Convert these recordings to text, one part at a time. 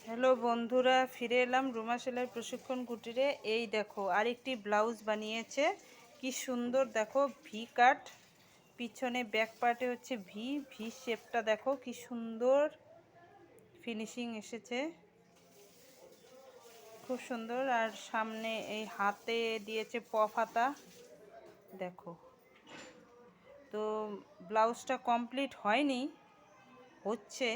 Hello বন্ধুরা, ফিরে এলাম রুমা সেলাই প্রশিক্ষণ কুটিরে। এই দেখো আরেকটি ব্লাউজ বানিয়েছে, কি সুন্দর দেখো, ভি কাট, পিছনে ব্যাক পার্টে হচ্ছে ভি ভি শেপটা দেখো কি সুন্দর ফিনিশিং এসেছে, খুব সুন্দর। আর সামনে এই হাতে দিয়েছে পফ হাতা দেখো। তো ব্লাউজটা কমপ্লিট হয়নি, হচ্ছে,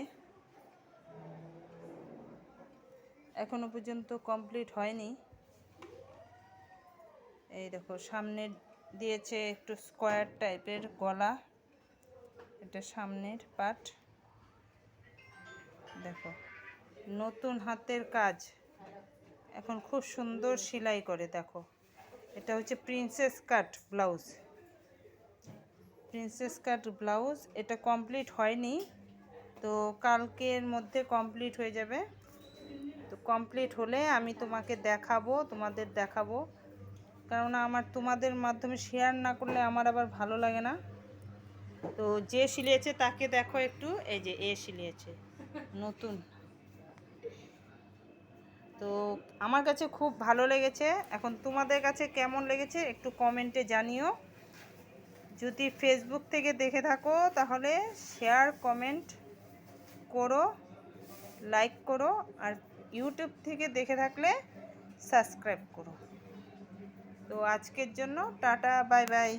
এখনো পর্যন্ত কমপ্লিট হয়নি। এই দেখো সামনে দিয়েছে একটু স্কোয়ার টাইপের গলা, এটা সামনের পার্ট দেখো, নতুন হাতের কাজ, এখন খুব সুন্দর সেলাই করে দেখো। এটা হচ্ছে প্রিন্সেস কাট ব্লাউজ, প্রিন্সেস কাট ব্লাউজ। এটা কমপ্লিট হয়নি, তো কালকের মধ্যে কমপ্লিট হয়ে যাবে। তো কমপ্লিট হলে আমি তোমাকে দেখাবো, তোমাদের দেখাবো, কারণ আমার তোমাদের মাধ্যমে শেয়ার না করলে আমার আবার ভালো লাগে না। তো যে সিলিয়েছে তাকে দেখো একটু, এই যে এ সিলিয়েছে নতুন। তো আমার কাছে খুব ভালো লেগেছে, এখন তোমাদের কাছে কেমন লেগেছে একটু কমেন্টে জানিও। যদি ফেসবুক থেকে দেখে থাকো তাহলে শেয়ার কমেন্ট করো, লাইক করো, আর ইউটিউব থেকে দেখে থাকলে সাবস্ক্রাইব করো। তো আজকের জন্য টাটা, বাই বাই।